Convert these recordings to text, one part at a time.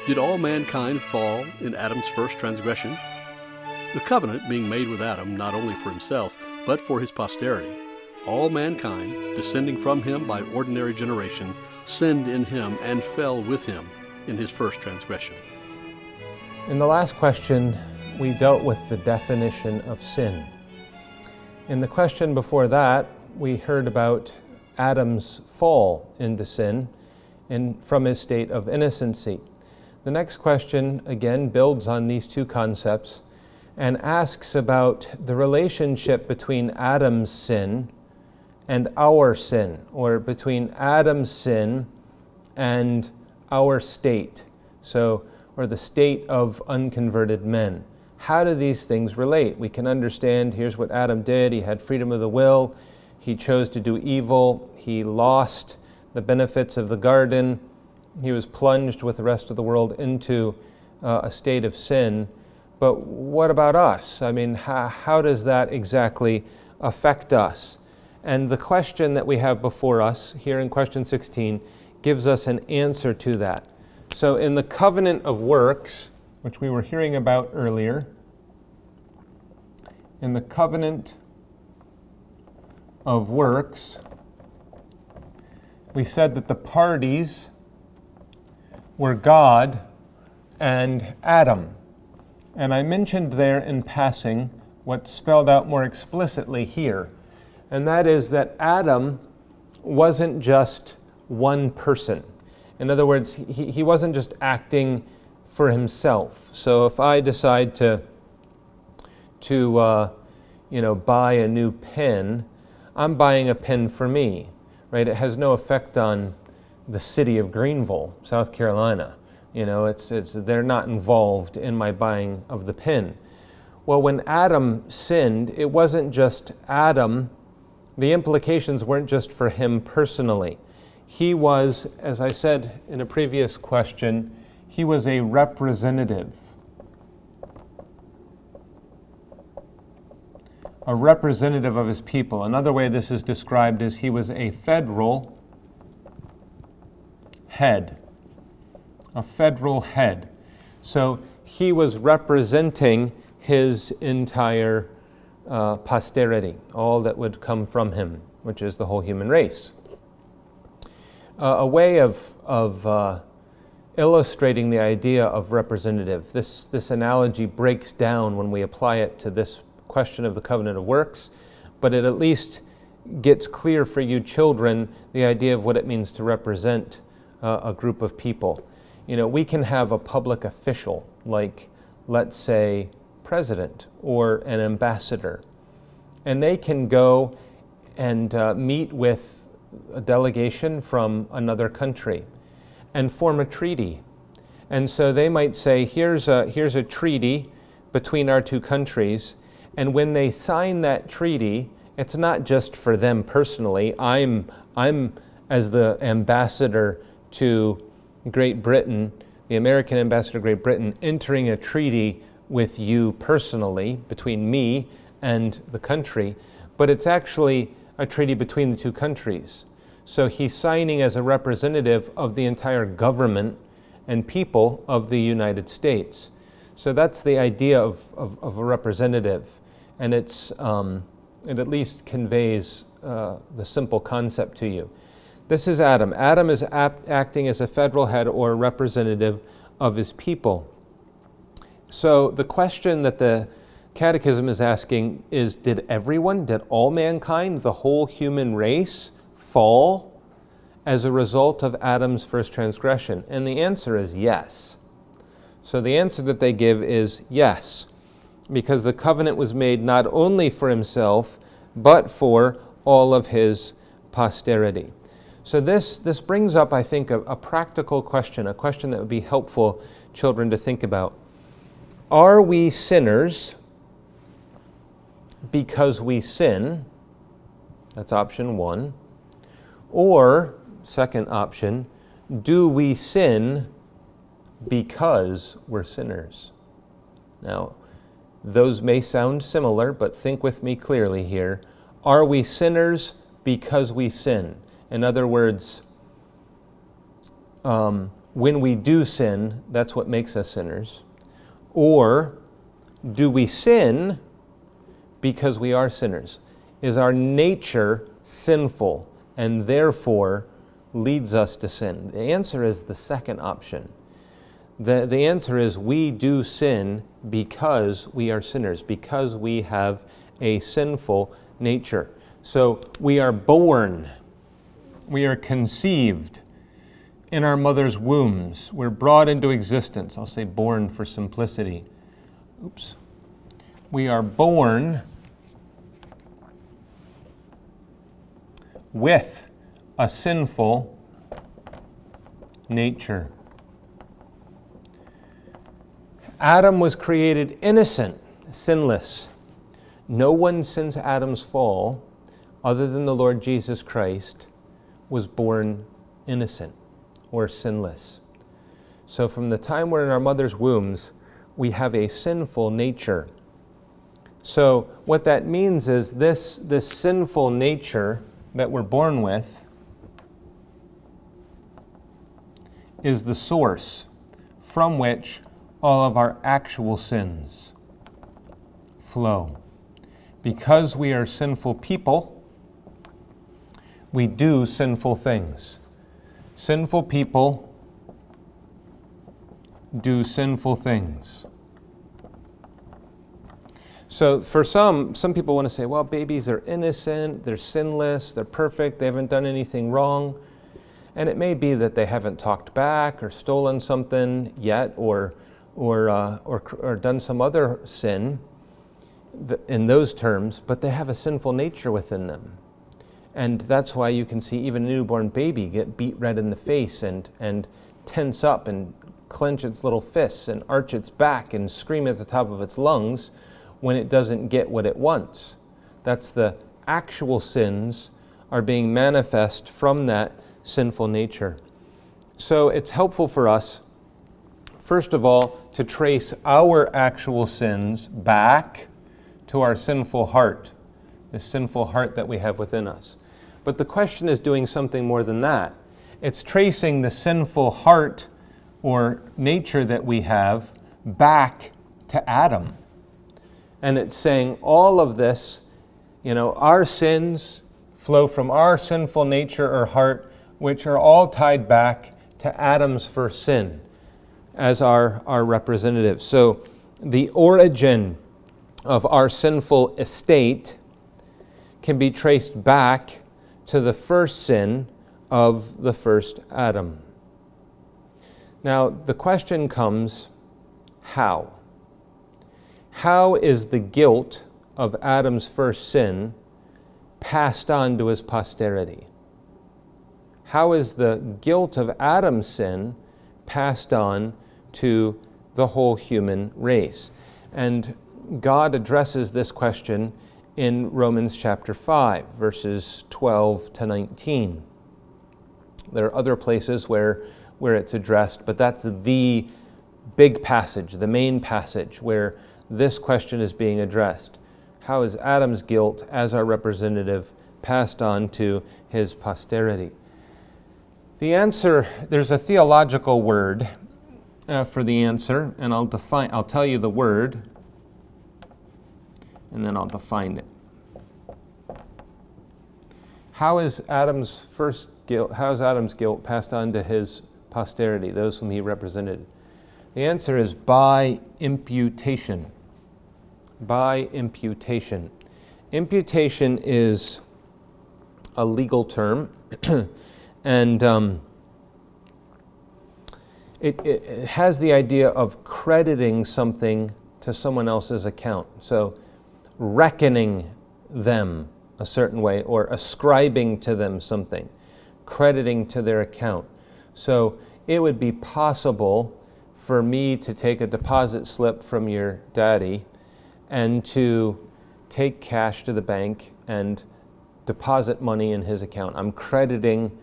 Did all mankind fall in Adam's first transgression? The covenant being made with Adam not only for himself, but for his posterity. All mankind, descending from him by ordinary generation, sinned in him and fell with him in his first transgression. In the last question, we dealt with the definition of sin. In the question before that, we heard about Adam's fall into sin from his state of innocency. The next question, again, builds on these two concepts and asks about the relationship between Adam's sin and our sin, or between Adam's sin and our state, or the state of unconverted men. How do these things relate? We can understand, here's what Adam did. He had freedom of the will. He chose to do evil. He lost the benefits of the garden. He was plunged with the rest of the world into a state of sin. But what about us? I mean, how does that exactly affect us? And the question that we have before us here in question 16 gives us an answer to that. So in the covenant of works, which we were hearing about earlier, in the covenant of works, we said that the parties were God and Adam. And I mentioned there in passing what's spelled out more explicitly here, and that is that Adam wasn't just one person. In other words, he wasn't just acting for himself. So if I decide to buy a new pen, I'm buying a pen for me, right? It has no effect on the city of Greenville, South Carolina. They're not involved in my buying of the pen. Well, when Adam sinned, it wasn't just Adam. The implications weren't just for him personally. He was, as I said in a previous question, he was a representative. A representative of his people. Another way this is described is he was a federal head. A federal head. So he was representing his entire posterity, all that would come from him, which is the whole human race. A way of illustrating the idea of representative, this analogy breaks down when we apply it to this question of the covenant of works, but it at least gets clear for you children the idea of what it means to represent a group of people. We can have a public official, like, let's say, president or an ambassador, and they can go and meet with a delegation from another country and form a treaty. And so they might say, here's a treaty between our two countries, and when they sign that treaty, it's not just for them personally. I'm as the ambassador to Great Britain, the American ambassador to Great Britain, entering a treaty with you personally, between me and the country, but it's actually a treaty between the two countries. So he's signing as a representative of the entire government and people of the United States. So that's the idea of a representative, and it at least conveys the simple concept to you. This is Adam. Adam is acting as a federal head or representative of his people. So the question that the Catechism is asking is, did all mankind, the whole human race, fall as a result of Adam's first transgression? And the answer is yes. So the answer that they give is yes, because the covenant was made not only for himself, but for all of his posterity. So this brings up, I think, a practical question, a question that would be helpful, children, to think about. Are we sinners because we sin? That's option one. Or, second option, do we sin because we're sinners? Now, those may sound similar, but think with me clearly here. Are we sinners because we sin? In other words, when we do sin, that's what makes us sinners? Or do we sin because we are sinners? Is our nature sinful and therefore leads us to sin? The answer is the second option. The answer is we do sin because we are sinners, because we have a sinful nature. So we are born, we are conceived in our mother's wombs. We're brought into existence. I'll say born for simplicity. We are born with a sinful nature. Adam was created innocent, sinless. No one since Adam's fall, other than the Lord Jesus Christ, was born innocent or sinless. So from the time we're in our mother's wombs, we have a sinful nature. So what that means is this sinful nature that we're born with is the source from which all of our actual sins flow. Because we are sinful people, we do sinful things. Sinful people do sinful things. So for some people want to say, well, babies are innocent, they're sinless, they're perfect, they haven't done anything wrong. And it may be that they haven't talked back or stolen something yet or done some other sin in those terms, but they have a sinful nature within them. And that's why you can see even a newborn baby get beat red in the face and tense up and clench its little fists and arch its back and scream at the top of its lungs when it doesn't get what it wants. That's the actual sins are being manifest from that sinful nature. So it's helpful for us, first of all, to trace our actual sins back to our sinful heart, the sinful heart that we have within us. But the question is doing something more than that. It's tracing the sinful heart or nature that we have back to Adam. And it's saying all of this, our sins flow from our sinful nature or heart, which are all tied back to Adam's first sin as our representative. So the origin of our sinful estate can be traced back to the first sin of the first Adam. Now, the question comes, how? How is the guilt of Adam's first sin passed on to his posterity? How is the guilt of Adam's sin passed on to the whole human race? And God addresses this question in Romans chapter 5, verses 12 to 19. There are other places where it's addressed, but that's the big passage, the main passage where this question is being addressed. How is Adam's guilt as our representative passed on to his posterity? The answer, there's a theological word for the answer, and I'll tell you the word, and then I'll define it. How is Adam's guilt passed on to his posterity, those whom he represented? The answer is by imputation. By imputation. Imputation is a legal term, and it has the idea of crediting something to someone else's account. So reckoning them a certain way or ascribing to them something, crediting to their account. So it would be possible for me to take a deposit slip from your daddy and to take cash to the bank and deposit money in his account. I'm crediting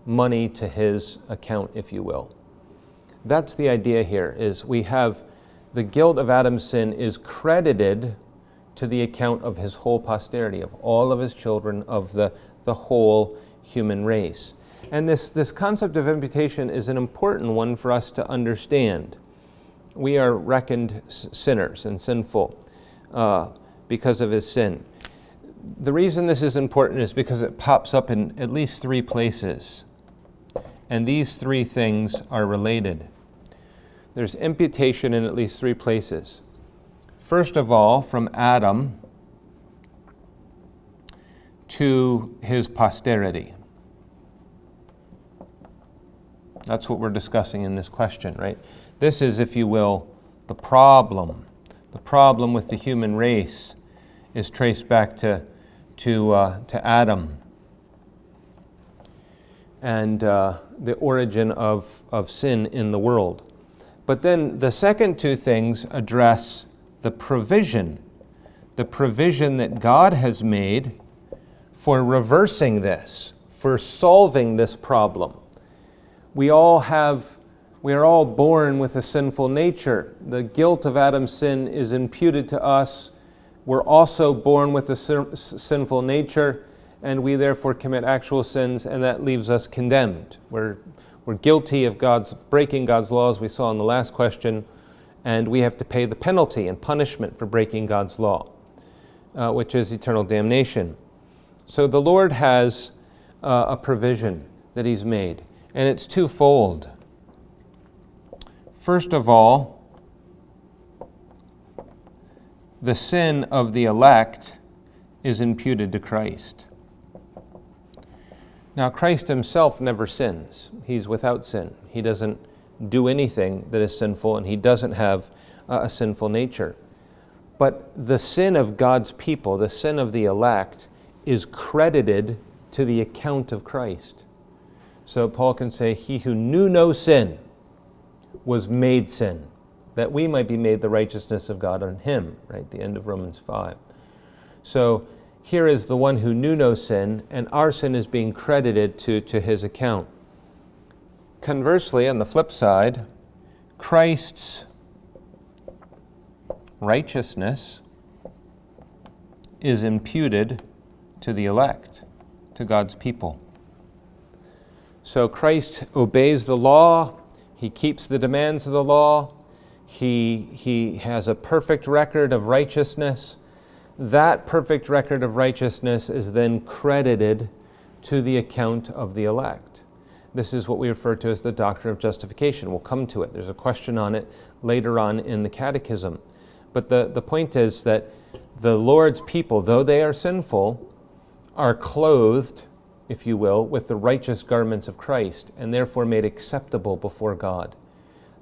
money to his account, if you will. That's the idea here, is we have the guilt of Adam's sin is credited to the account of his whole posterity, of all of his children, of the whole human race. And this concept of imputation is an important one for us to understand. We are reckoned sinners and sinful because of his sin. The reason this is important is because it pops up in at least 3 places. And these 3 things are related. There's imputation in at least 3 places. First of all, from Adam to his posterity. That's what we're discussing in this question, right? This is, if you will, the problem. The problem with the human race is traced back to Adam and the origin of sin in the world. But then the second 2 things address the provision that God has made for reversing this, for solving this problem. We are all born with a sinful nature. The guilt of Adam's sin is imputed to us. We're also born with a sinful nature, and we therefore commit actual sins, and that leaves us condemned. We're guilty of breaking God's laws, we saw in the last question, and we have to pay the penalty and punishment for breaking God's law, which is eternal damnation. So the Lord has a provision that he's made, and it's twofold. First of all, the sin of the elect is imputed to Christ. Now, Christ himself never sins. He's without sin. He doesn't do anything that is sinful, and he doesn't have a sinful nature. But the sin of God's people, the sin of the elect, is credited to the account of Christ. So Paul can say, he who knew no sin was made sin, that we might be made the righteousness of God on him, right? The end of Romans 5. So here is the one who knew no sin, and our sin is being credited to his account. Conversely, on the flip side, Christ's righteousness is imputed to the elect, to God's people. So Christ obeys the law, he keeps the demands of the law, he has a perfect record of righteousness. That perfect record of righteousness is then credited to the account of the elect. This is what we refer to as the doctrine of justification. We'll come to it. There's a question on it later on in the Catechism. But the point is that the Lord's people, though they are sinful, are clothed, if you will, with the righteous garments of Christ, and therefore made acceptable before God.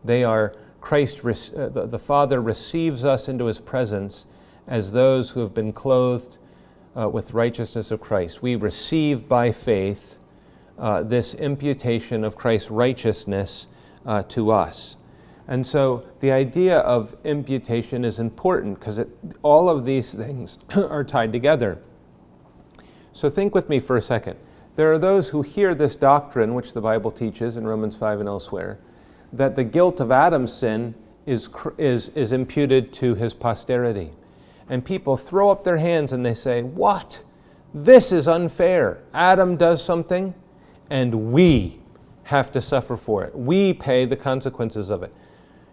They are the Father receives us into his presence as those who have been clothed with righteousness of Christ. We receive by faith this imputation of Christ's righteousness to us. And so the idea of imputation is important because all of these things are tied together. So think with me for a second. There are those who hear this doctrine, which the Bible teaches in Romans 5 and elsewhere, that the guilt of Adam's sin is imputed to his posterity. And people throw up their hands and they say, what? This is unfair. Adam does something and we have to suffer for it. We pay the consequences of it.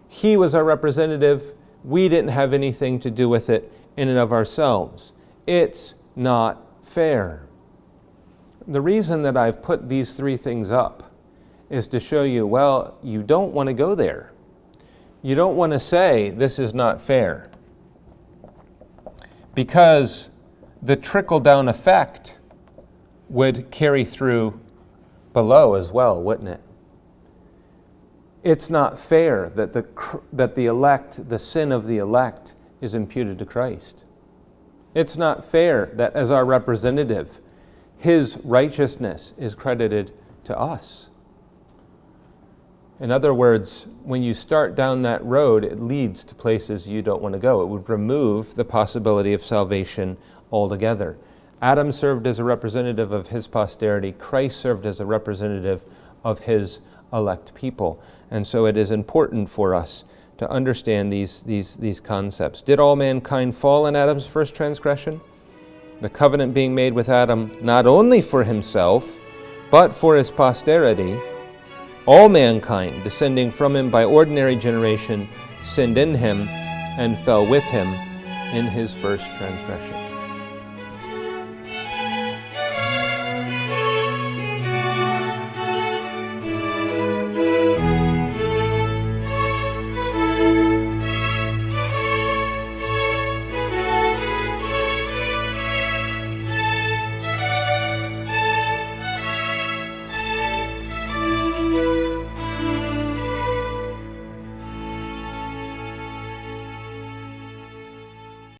He was our representative. We didn't have anything to do with it in and of ourselves. It's not fair. The reason that I've put these 3 things up is to show you, well, you don't want to go there. You don't want to say this is not fair, because the trickle-down effect would carry through below as well, wouldn't it? It's not fair that the elect, the sin of the elect, is imputed to Christ. It's not fair that as our representative, his righteousness is credited to us. In other words, when you start down that road, it leads to places you don't want to go. It would remove the possibility of salvation altogether. Adam served as a representative of his posterity. Christ served as a representative of his elect people. And so it is important for us to understand these concepts. Did all mankind fall in Adam's first transgression? The covenant being made with Adam not only for himself, But for his posterity, all mankind, descending from him by ordinary generation, sinned in him and fell with him in his first transgression.